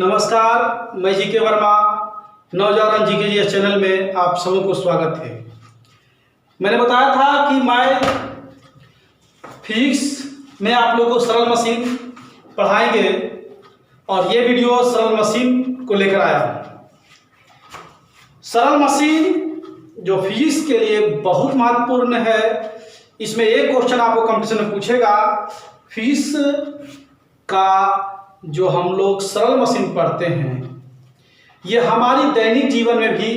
नमस्कार, मैं जी के वर्मा नवजागरण जी के चैनल में आप सबों को स्वागत है। मैंने बताया था कि मैं फिजिक्स में आप लोगों को सरल मशीन पढ़ाएंगे और ये वीडियो सरल मशीन को लेकर आया हूँ। सरल मशीन जो फिजिक्स के लिए बहुत महत्वपूर्ण है। इसमें एक क्वेश्चन आपको कंपटीशन में पूछेगा। फिजिक्स का जो हम लोग सरल मशीन पढ़ते हैं ये हमारी दैनिक जीवन में भी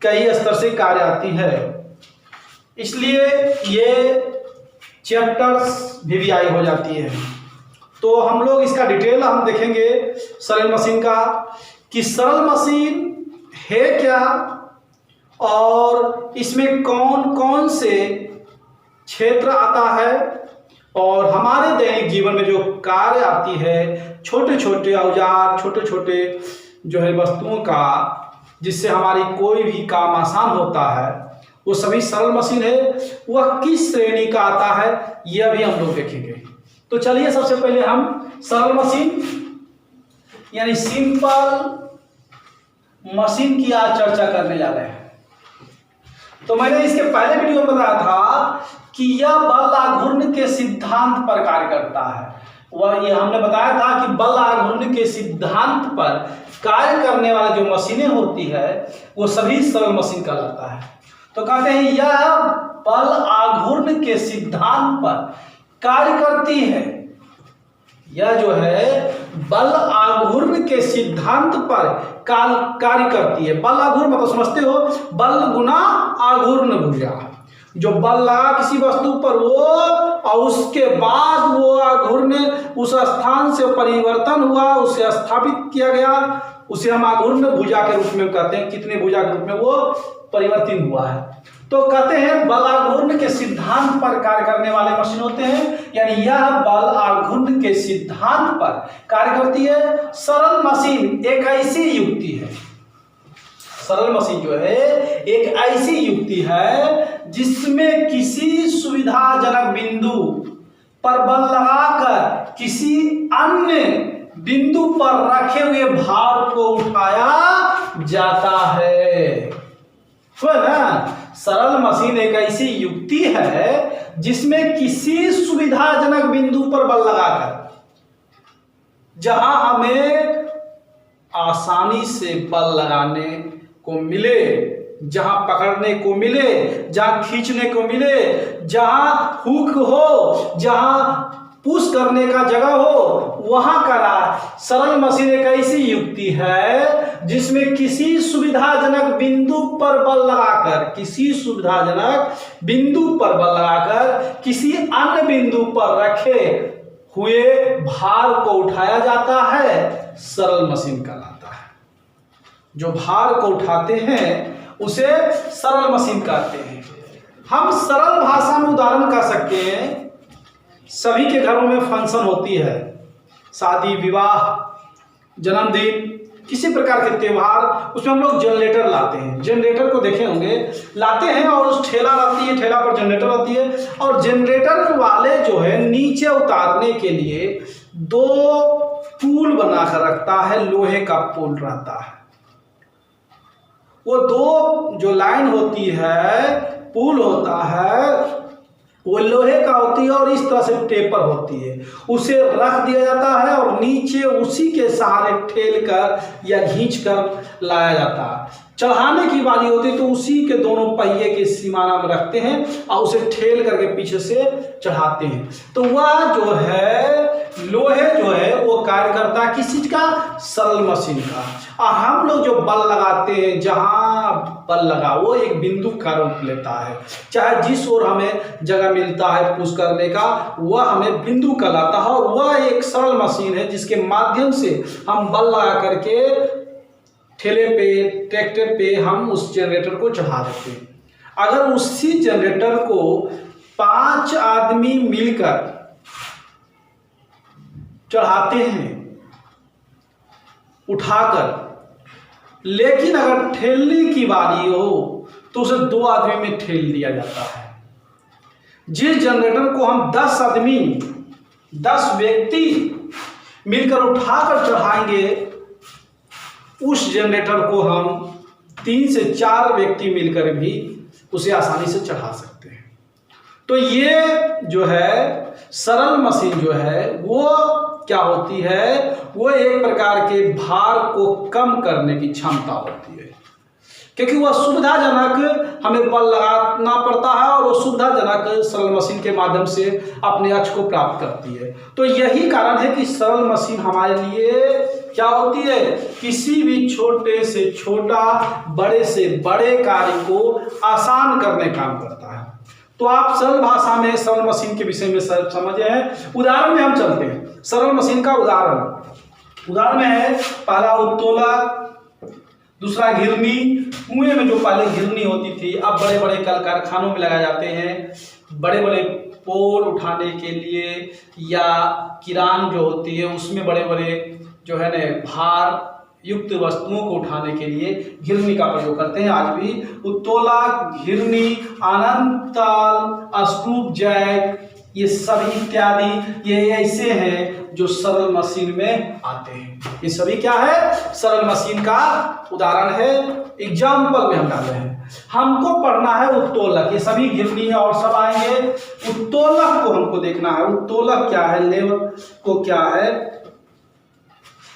कई स्तर से कार्य आती है, इसलिए ये चैप्टर्स वीवीआई हो जाती है। तो हम लोग इसका डिटेल हम देखेंगे सरल मशीन का कि सरल मशीन है क्या और इसमें कौन कौन से क्षेत्र आता है और हमारे दैनिक जीवन में जो कार्य आती है, छोटे छोटे औजार, छोटे छोटे जो है वस्तुओं का, जिससे हमारी कोई भी काम आसान होता है, वो सभी सरल मशीन है। वह किस श्रेणी का आता है यह भी हम लोग देखेंगे। तो चलिए सबसे पहले हम सरल मशीन यानी सिंपल मशीन की आज चर्चा करने जा रहे हैं। तो मैंने इसके पहले वीडियो में बताया था कि यह बल आघूर्ण के सिद्धांत पर कार्य करता है। वह ये हमने बताया था कि बल आघूर्ण के सिद्धांत पर कार्य करने वाली जो मशीनें होती है वो सभी सरल मशीन कहलाता है। तो कहते हैं यह बल आघूर्ण के सिद्धांत पर कार्य करती है। यह जो है बल आघूर्ण के सिद्धांत पर कार्य करती है। बल आघूर्ण मतलब समझते हो, बल गुना आघूर्ण भुजा। जो बल लगा किसी वस्तु पर वो और उसके बाद वो आघूर्ण उस स्थान से परिवर्तन हुआ, उसे स्थापित किया गया, उसे हम आघूर्ण भुजा के रूप में कहते हैं। कितने भुजा के रूप में वो परिवर्तित हुआ है। तो कहते हैं बल आघूर्ण के सिद्धांत पर कार्य करने वाले मशीन होते हैं, यानी यह बल आघूर्ण के सिद्धांत पर कार्य करती है। सरल मशीन एक ऐसी युक्ति है, सरल मशीन जो है एक ऐसी युक्ति है जिसमें किसी सुविधाजनक बिंदु पर बल लगाकर किसी अन्य बिंदु पर रखे हुए भार को उठाया जाता है। तो ना, सरल मशीन एक ऐसी युक्ति है जिसमें किसी सुविधाजनक बिंदु पर बल लगाकर, जहां हमें आसानी से बल लगाने को मिले, जहां पकड़ने को मिले, जहां खींचने को मिले, जहां हुक हो, जहां पुश करने का जगह हो, वहां करा। सरल मशीन एक ऐसी युक्ति है जिसमें किसी सुविधाजनक बिंदु पर बल लगाकर, किसी सुविधाजनक बिंदु पर बल लगाकर किसी अन्य बिंदु पर रखे हुए भार को उठाया जाता है। सरल मशीन कहलाता है। जो भार को उठाते हैं उसे सरल मशीन कहते हैं। हम सरल भाषा में उदाहरण कर सकते हैं। सभी के घरों में फंक्शन होती है, शादी, विवाह, जन्मदिन, किसी प्रकार के त्योहार, उसमें हम लोग जनरेटर लाते हैं। जनरेटर को देखे होंगे, लाते हैं और उस ठेला आती है, ठेला पर जनरेटर आती है और जनरेटर वाले जो है नीचे उतारने के लिए दो पुल बनाकर रखता है, लोहे का पुल रहता है। वो दो जो लाइन होती है, पुल होता है, वो लोहे का होती है और इस तरह से टेपर होती है। उसे रख दिया जाता है और नीचे उसी के सहारे ठेल कर या खींच कर लाया जाता है। चढ़ाने की बारी होती है तो उसी के दोनों पहिए के सीमाना में रखते हैं और उसे ठेल करके पीछे से चढ़ाते हैं। तो वह जो है लोहे जो है वो कार्य करता है किस चीज का? सरल मशीन का। और हम लोग जो बल लगाते हैं, जहां बल लगा वो एक बिंदु का रूप लेता है। चाहे जिस ओर हमें जगह मिलता है पुश करने का, वह हमें बिंदु कहलाता है और वह एक सरल मशीन है जिसके माध्यम से हम बल लगा करके ठेले पे, ट्रैक्टर पे हम उस जनरेटर को चढ़ा देते हैं। अगर उसी जनरेटर को 5 आदमी मिलकर चढ़ाते हैं उठाकर, लेकिन अगर ठेलने की बारी हो तो उसे 2 आदमी में ठेल दिया जाता है। जिस जनरेटर को हम 10 आदमी, 10 व्यक्ति मिलकर उठाकर चढ़ाएंगे उस जनरेटर को हम 3 से 4 व्यक्ति मिलकर भी उसे आसानी से चढ़ा सकते हैं। तो ये जो है सरल मशीन जो है वो क्या होती है, वो एक प्रकार के भार को कम करने की क्षमता होती है, क्योंकि वह सुविधाजनक हमें बल लगाना पड़ता है और वो सुविधाजनक सरल मशीन के माध्यम से अपने लक्ष्य को प्राप्त करती है। तो यही कारण है कि सरल मशीन हमारे लिए क्या होती है, किसी भी छोटे से छोटा, बड़े से बड़े कार्य को आसान करने का काम करता है। तो आप सरल भाषा में सरल मशीन के विषय में समझे हैं। उदाहरण में हम चलते हैं। सरल मशीन का उदाहरण में है पहला उत्तोलक, दूसरा घिरनी। कुएं में जो पहले घिरनी होती थी अब बड़े बड़े कल कारखानों में लगाए जाते हैं, बड़े बड़े पोल उठाने के लिए, या किरान जो होती है उसमें बड़े बड़े जो है ना भार युक्त वस्तुओं को उठाने के लिए घिरनी का प्रयोग करते हैं। आज भी उत्तोलक, घिरनी, अनंत ताल, स्क्रू जैक, ये सभी इत्यादि ये ऐसे हैं जो सरल मशीन में आते हैं। ये सभी क्या है, सरल मशीन का उदाहरण है। एग्जाम्पल में हम डाले हैं। हमको पढ़ना है उत्तोलक, ये सभी घिरनी और सब आएंगे। उत्तोलक को हमको देखना है, उत्तोलक क्या है, लेवर को क्या है,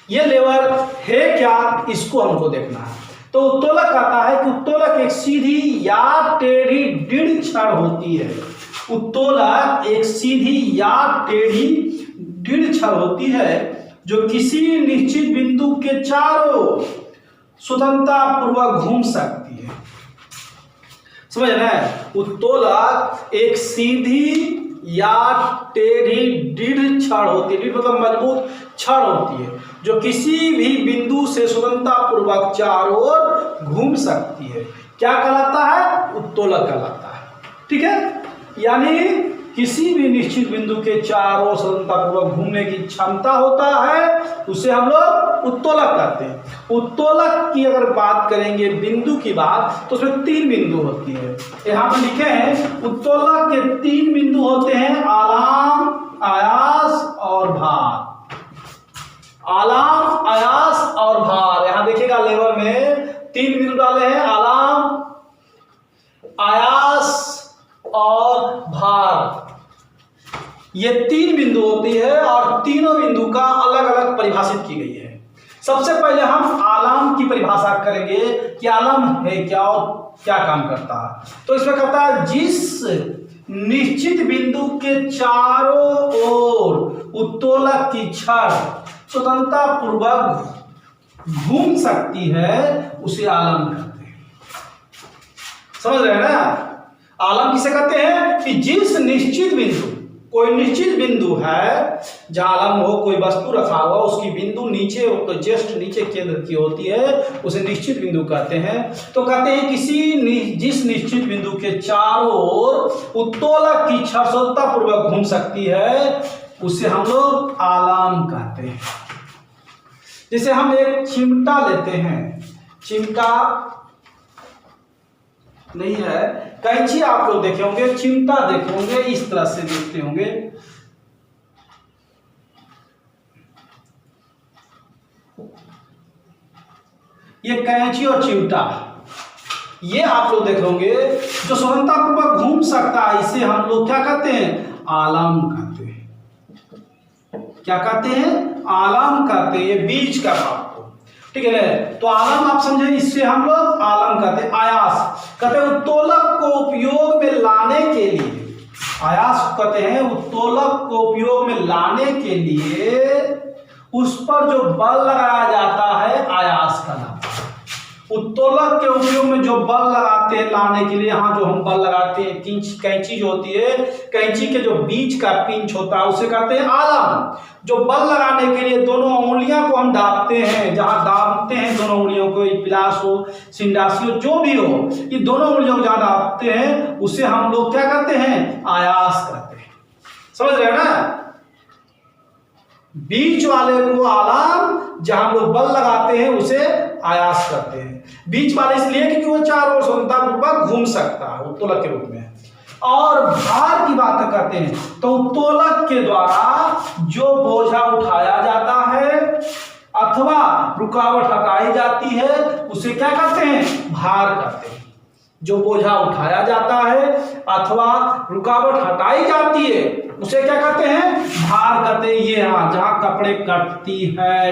ये लेवर है क्या, इसको हमको देखना है। तो उत्तोलक कहता है कि उत्तोलक एक सीधी या टेढ़ी दृढ़ छड़ होती है। उत्तोलक एक सीधी या टेढ़ी दृढ़ छड़ होती है जो किसी निश्चित बिंदु के चारों स्वतंत्रता पूर्वक घूम सकती है। समझ रहे हैं? उत्तोलक एक सीधी या टेढ़ी दृढ़ छड़ होती है, दृढ़ मतलब मजबूत छड़ होती है जो किसी भी बिंदु से स्वतंत्रता पूर्वक चारों ओर घूम सकती है। क्या कहलाता है? उत्तोलक कहलाता है। ठीक है, यानी किसी भी निश्चित बिंदु के चारों स्वतंत्रता पूर्वक घूमने की क्षमता होता है, उसे हम लोग उत्तोलक कहते हैं। उत्तोलक की अगर बात करेंगे बिंदु की बात, तो उसमें 3 बिंदु होती है। यहाँ पर लिखे हैं उत्तोलक के 3 बिंदु होते हैं, आलाम, आयास और भार। आलाम, आयास और भार। यहां देखिएगा लेवर में 3 बिंदु डाले हैं, आलाम, आयास और भार। ये 3 बिंदु होती है और तीनों बिंदु का अलग अलग परिभाषित की गई है। सबसे पहले हम आलाम की परिभाषा करेंगे कि आलाम है क्या और क्या काम करता है। तो इसमें कहता है जिस निश्चित बिंदु के चारों ओर उत्तोलक की छड़ स्वतंत्रता पूर्वक घूम सकती है, उसे आलम कहते हैं। समझ रहे हैं ना? आलम किसे कहते हैं कि जिस निश्चित बिंदु, कोई निश्चित बिंदु है जहां आलम हो, कोई वस्तु रखा हुआ, उसकी बिंदु नीचे हो तो जस्ट नीचे केंद्र की होती है, उसे निश्चित बिंदु कहते हैं। तो कहते हैं जिस निश्चित बिंदु के चारों ओर उत्तोलक की छड़ स्वतंत्रता पूर्वक घूम सकती है, उसे हम लोग आलाम कहते हैं। जैसे हम एक चिमटा लेते हैं, चिमटा नहीं है, कैंची आप लोग देखे होंगे, चिमटा देखे होंगे, इस तरह से देखते होंगे। ये कैंची और चिमटा, ये आप लोग देखे होंगे जो स्वतंत्रता पूर्वक घूम सकता है, इसे हम लोग क्या कहते हैं? आलाम कहते हैं। क्या कहते हैं? आलाम कहते हैं। ये बीच का भाग, ठीक है। तो आलम आप समझे, इससे हम लोग आलम कहते हैं। आयास कहते हैं उत्तोलक को उपयोग में लाने के लिए, आयास कहते हैं उत्तोलक को उपयोग में लाने के लिए उस पर जो बल लगाया जाता है, आयास का नाम। उत्तोलक के उपयोग में जो बल लगाते हैं लाने के लिए, यहाँ जो हम बल लगाते हैं, कैंची जो होती है, कैंची के जो बीच का पिंच होता है उसे कहते हैं आलम। जो बल लगाने के लिए दोनों उंगलियां को हम दाबते हैं, जहां दाबते हैं दोनों उंगलियों को, पिलास हो, सिंडासी हो, जो भी हो, ये दोनों उंगलियों को जहां दाबते हैं उसे हम लोग क्या कहते हैं? आयास कहते हैं। समझ रहे हैं ना? बीच वाले को आलाम, जहां लोग बल लगाते हैं उसे आयास करते हैं। बीच वाले इसलिए क्योंकि वो चारों ओर स्वतंत्रता पूर्वक घूम सकता है, उत्तोलक के रूप में। और भार की बात करते हैं तो उत्तोलक के द्वारा जो बोझा उठाया जाता है अथवा रुकावट हटाई जाती है उसे क्या कहते हैं, भार कहते हैं। जो बोझा उठाया जाता है अथवा रुकावट हटाई जाती है उसे क्या कहते हैं, भार कहते हैं। ये हाँ, जहाँ कपड़े कटती है,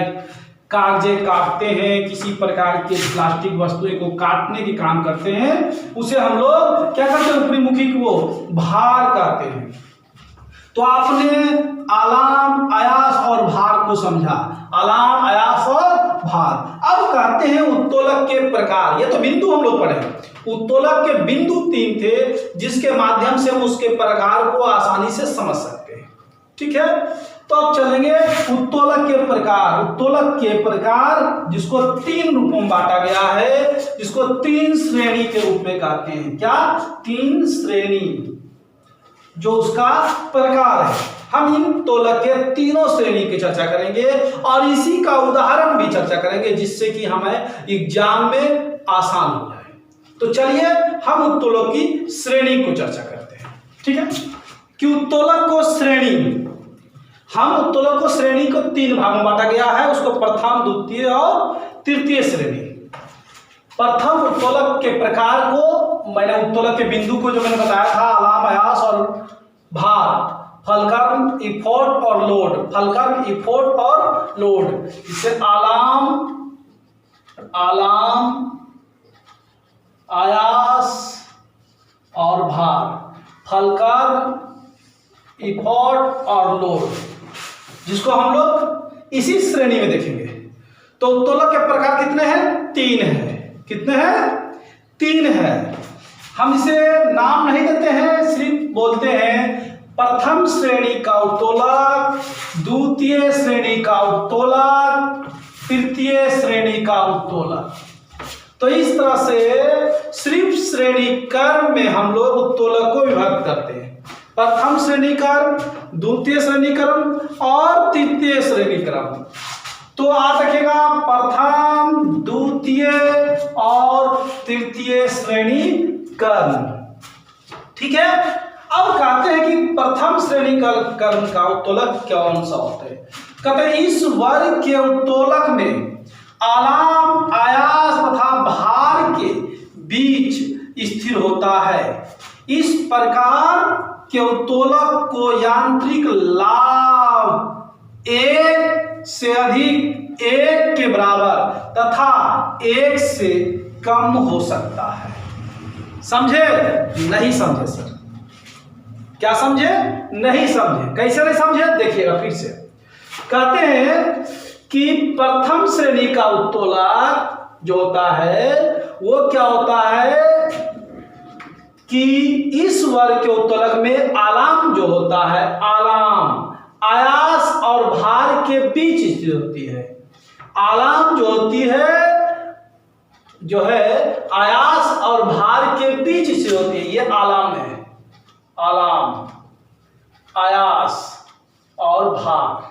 कागजे काटते हैं, किसी प्रकार के प्लास्टिक वस्तुएं को काटने के काम करते हैं, उसे हम लोग क्या कहते हैं, ऊपरी मुखी को भार कहते हैं। तो आपने आलाम, आयास और भार को समझा, आलाम, आयास और भार। अब कहते हैं उत्तोलक के प्रकार। ये तो बिंदु हम लोग पढ़े, उत्तोलक के बिंदु 3 थे जिसके माध्यम से हम उसके प्रकार को आसानी से समझ सकते हैं। ठीक है, तो अब चलेंगे उत्तोलक के प्रकार। उत्तोलक के प्रकार जिसको 3 रूपों में बांटा गया है, जिसको 3 श्रेणी के रूप में कहते हैं। क्या? 3 श्रेणी जो उसका प्रकार है। हम इन तोलक के तीनों श्रेणी की चर्चा करेंगे और इसी का उदाहरण भी चर्चा करेंगे जिससे कि हमें एग्जाम में आसान हो जाए। तो चलिए हम उत्तोलक की श्रेणी को चर्चा करते हैं। ठीक है, कि उत्तोलक को श्रेणी, हम उत्तोलक को श्रेणी को 3 भागों में बांटा गया है, उसको प्रथम, द्वितीय और तृतीय श्रेणी। प्रथम उत्तोलक के प्रकार को मैंने उत्तोलक के बिंदु को जो मैंने बताया था, आलाम, आयास और भार, फलकर्म, इफोर्ट और लोड, फलकर्म, इफोर्ट और लोड। इसे आलाम, आयास और भार, फलकर्म, इफोर्ट और लोड, जिसको हम लोग इसी श्रेणी में देखेंगे। तो उत्तोलक के प्रकार कितने हैं? 3 हैं। कितने हैं? 3 हैं। हम इसे नाम नहीं देते हैं, सिर्फ बोलते हैं प्रथम श्रेणी का उत्तोलक, द्वितीय श्रेणी का उत्तोलक, तृतीय श्रेणी का उत्तोलक। तो इस तरह से सिर्फ श्रेणी क्रम में हम लोग उत्तोलक को विभाजित करते हैं। प्रथम श्रेणी क्रम, द्वितीय श्रेणी क्रम और तृतीय श्रेणी क्रम। तो याद रखिएगा, प्रथम, द्वितीय और तृतीय श्रेणी क्रम। ठीक है, अब कहते हैं कि प्रथम श्रेणी क्रम का उत्तोलक कौन सा होता है। कहते हैं इस वर्ग के उत्तोलक में आलाम, आयास तथा भार के बीच स्थिर होता है। इस प्रकार के उत्तोलक को यांत्रिक लाभ 1 से अधिक 1 के बराबर तथा 1 से कम हो सकता है। समझे? नहीं समझे सर? क्या समझे? नहीं समझे। कैसे नहीं समझे? देखिएगा फिर से। कहते हैं कि प्रथम श्रेणी का उत्तोलक जो होता है वो क्या होता है कि इस वर्ग के उत्तोलक में आलाम जो होता है, आलाम आयास और भार के बीच स्थित होती है। आलाम जो होती है जो है आयास और भार के बीच स्थित होती है, ये आलाम है। आलाम, आयास और भार,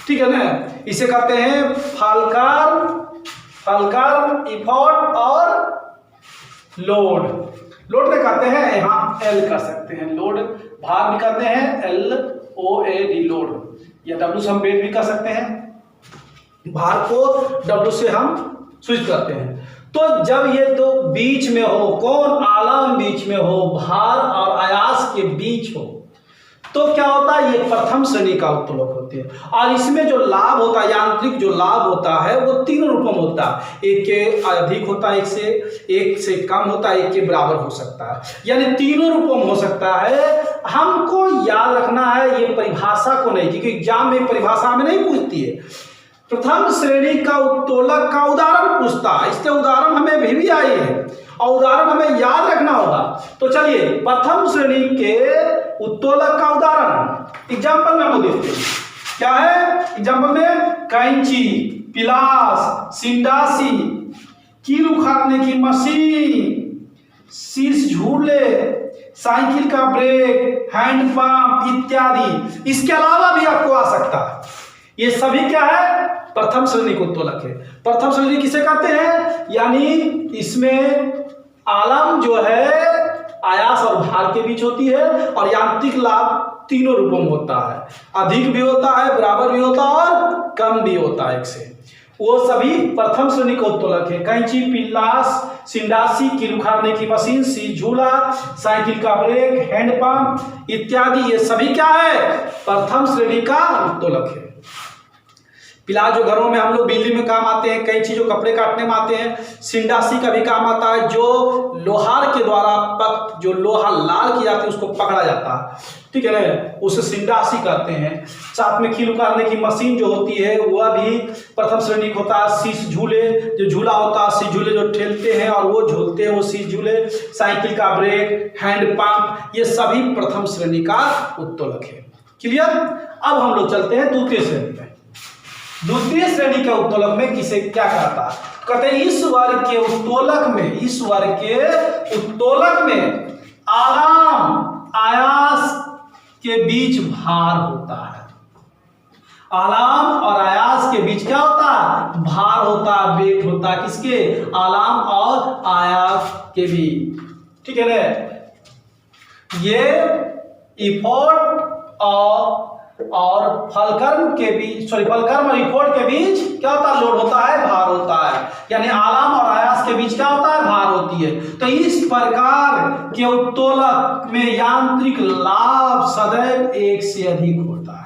ठीक है ना। इसे कहते हैं फलकर्म, इफोर्ट और लोड। लोड में कहते हैं यहाँ एल कर सकते हैं, लोड। भार भी कहते हैं LOAD, लोड। या W से हम वेट भी कर सकते हैं, भार को W से हम स्विच करते हैं। तो जब ये दो बीच में हो, कौन? आलाम बीच में हो, भार और आयास के बीच हो, तो क्या होता है? ये प्रथम श्रेणी का उत्तोलक होती है। और इसमें जो लाभ होता है, यांत्रिक जो लाभ होता है, वो 3 रूपों में होता है। 1 के अधिक होता है, 1 से कम होता है, 1 के बराबर हो सकता है, यानी 3 रूपों में हो सकता है। हमको याद रखना है ये परिभाषा को नहीं, क्योंकि एग्जाम में परिभाषा हमें नहीं पूछती है। प्रथम श्रेणी का उत्तोलक का उदाहरण पूछता है, इसके उदाहरण हमें भी आई है और उदाहरण हमें याद रखना होगा। तो चलिए प्रथम श्रेणी के उत्तोलक का उदाहरण एग्जाम्पल में हम देखते हैं। क्या है एग्जाम्पल में? कैंची, पिलास, सिंडासी, कील उखाड़ने की मशीन, शीर्ष झूले, साइकिल का ब्रेक, हैंड पंप इत्यादि। इसके अलावा भी आपको आ सकता है। ये सभी क्या है? प्रथम श्रेणी को उत्तोलक है। प्रथम श्रेणी किसे कहते हैं? यानी इसमें आलम जो है आयास और भार के बीच होती है और यांत्रिक लाभ 3 रूपों में होता है। अधिक भी होता है, बराबर भी होता है और कम भी होता है 1 से। वो सभी प्रथम श्रेणी का उत्तोलक है। कैंची, पिल्लास, सिंडासी, कील उखाड़ने की मशीन, सी झूला, साइकिल का ब्रेक, हैंडपंप इत्यादि, ये सभी क्या है? प्रथम श्रेणी का उत्तोलक है। पिला जो घरों में हम लोग बिजली में काम आते हैं, कैंची जो कपड़े काटने में आते हैं, सिंडासी का भी काम आता है जो लोहार के द्वारा जो लोहा लाल की जाती है उसको पकड़ा जाता है, ठीक है ना, उसे सिंडासी कहते हैं। साथ में कील उखाड़ने की मशीन जो होती है वह भी प्रथम श्रेणी का होता है। शीश झूले जो झूला होता है, शीश झूले जो ठेलते हैं और वो झूलते हैं वो शीश झूले, साइकिल का ब्रेक, हैंड पंप, ये सभी प्रथम श्रेणी का उत्तोलक है। क्लियर? अब हम लोग चलते हैं द्वितीय श्रेणी में। द्वितीय श्रेणी के उत्तोलक में किसे क्या कहता है? कहते हैं इस वर्ग के उत्तोलक में, इस वर्ग के उत्तोलक में आराम आयास के बीच भार होता है। आलाम और आयास के बीच क्या होता है? भार होता है, वेट होता है। किसके? आलाम और आयास के बीच, ठीक है ना। ये इफोर्ट और फलकर्म के बीच, फलकर्म और इफोर्ट के बीच क्या होता है? लोड होता है, भार होता है। यानी आलाम और आयास के बीच क्या होता है? भार होती है। तो इस प्रकार के उत्तोलक में यांत्रिक लाभ सदैव एक से अधिक होता है।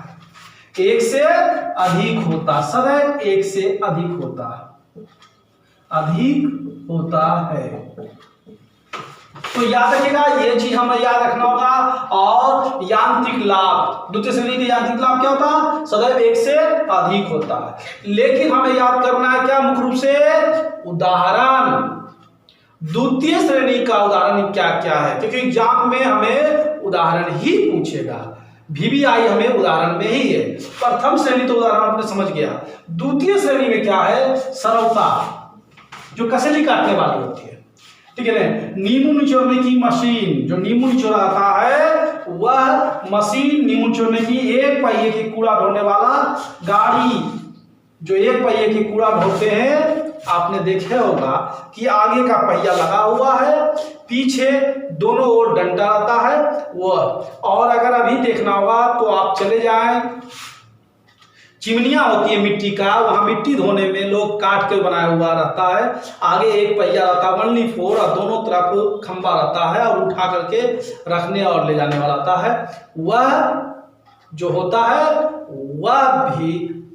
एक से अधिक होता, सदैव एक से अधिक होता है, अधिक होता है। तो याद रखिएगा, ये चीज हमें याद रखना होगा। और यांत्रिक लाभ, द्वितीय श्रेणी के यांत्रिक लाभ क्या होता है? सदैव एक से अधिक होता है। लेकिन हमें याद करना है क्या? मुख्य रूप से उदाहरण, द्वितीय श्रेणी का उदाहरण क्या क्या है, क्योंकि एग्जाम में हमें उदाहरण ही पूछेगा। VBI हमें उदाहरण में ही है। प्रथम श्रेणी तो उदाहरण आपने समझ गया। द्वितीय श्रेणी में क्या है? सरलता, जो कसेली काटने वाली होती है, ठीक है ना। नींबू निचोड़ने की मशीन, जो नींबू निचोड़ाता है वह मशीन, नींबू निचोड़ने की एक पहिए की कूड़ा ढोने वाला गाड़ी, जो एक पहिए की कूड़ा ढोते हैं, आपने देखे होगा कि आगे का पहिया लगा हुआ है, पीछे दोनों ओर डंडा रहता है वह। और अगर अभी देखना होगा तो आप चले जाएं, चिमनियां होती है मिट्टी का, वहां मिट्टी धोने में लोग काट के बनाया हुआ रहता है। आगे एक पहिया रहता है 1/4 और दोनों तरफ खंबा रहता है और उठा करके रखने और ले जाने वाला रहता है। वह जो होता है वह भी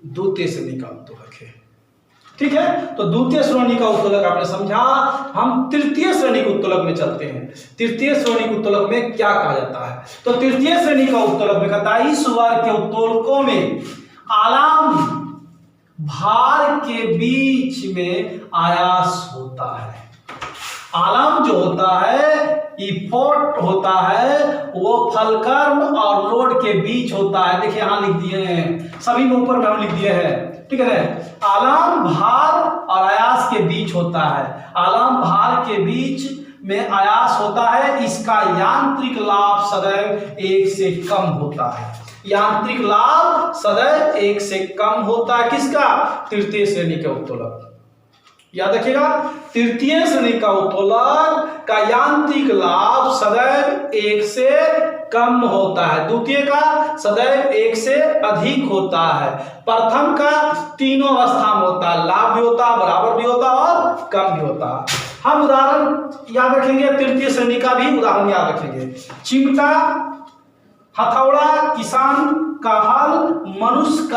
द्वितीय श्रेणी का उत्तोलक है, ठीक है। तो द्वितीय श्रेणी का उत्तोलक आपने समझा। हम तृतीय श्रेणी के उत्तोलक में चलते हैं। तृतीय श्रेणी के उत्तोलक में क्या कहा जाता है? तो तृतीय श्रेणी का उत्तोलक में कहता है इस वर्ग के उत्तोलकों में आलाम भार के बीच में आयास होता है। आलाम जो होता है, इफोर्ट होता है, वो फलकर्म और लोड के बीच होता है। देखिए यहां लिख दिए हैं, सभी में ऊपर में हम लिख दिए हैं, ठीक है ना। आलाम भार और आयास के बीच होता है। आलाम भार के बीच में आयास होता है। इसका यांत्रिक लाभ सदैव एक से कम होता है। यांत्रिक लाभ सदैव एक से कम होता है। किसका? तृतीय श्रेणी के उत्तोलक। याद रखिएगा, तृतीय श्रेणी का उत्तोलक का यांत्रिक लाभ सदैव एक से कम होता है। द्वितीय का सदैव एक से अधिक होता है। प्रथम का तीनों अवस्था में होता है, लाभ भी होता है, बराबर भी होता है और कम भी होता है। हम उदाहरण याद रखेंगे, तृतीय श्रेणी का भी उदाहरण याद रखेंगे। चिमटा, हथौड़ा, किसान का हल, मनुष्य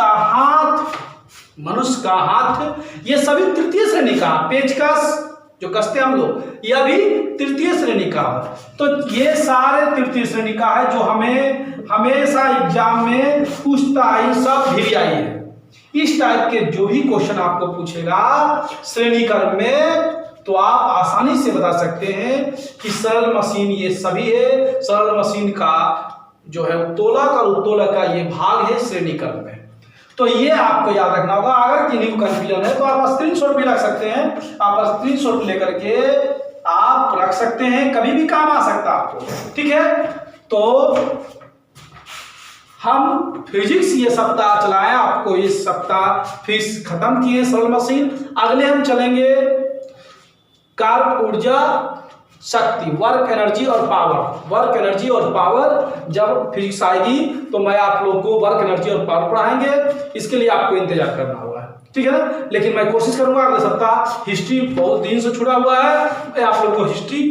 का हाथ, ये सभी तृतीय श्रेणी का। पेचकस जो कसते हम लोग, यह भी तृतीय श्रेणी का है। तो ये सारे तृतीय श्रेणी का है जो हमें हमेशा एग्जाम में पूछता है। सब VBI है। इस टाइप के जो भी क्वेश्चन आपको पूछेगा श्रेणी क्रम में, तो आप आसानी से बता सकते हैं कि सरल मशीन ये सभी है। सरल मशीन का जो है उत्तोलक और उत्तोलक का ये भाग है श्रेणी क्रम में। तो ये आपको याद रखना होगा। अगर किन्हीं को कंफ्यूजन है तो आप स्क्रीनशॉट भी रख सकते हैं। आप स्क्रीनशॉट लेकर के आप रख सकते हैं, कभी भी काम आ सकता है आपको, ठीक है। तो हम फिजिक्स ये सप्ताह चलाएं, आपको इस सप्ताह फिजिक्स खत्म किए सरल मशीन। अगले हम चलेंगे कार्य, ऊर्जा, शक्ति, वर्क एनर्जी और पावर। वर्क एनर्जी और पावर जब फिजिक्स आएगी तो मैं आप लोगों को वर्क एनर्जी और पावर पढ़ाएंगे। इसके लिए आपको इंतजार करना होगा। ठीक है ना। लेकिन मैं कोशिश करूंगा अगले सप्ताह, हिस्ट्री बहुत दिन से छुड़ा हुआ है, मैं आप लोग को हिस्ट्री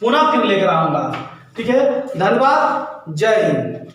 पुनः फिर लेकर आऊंगा। ठीक है, धन्यवाद, जय हिंद।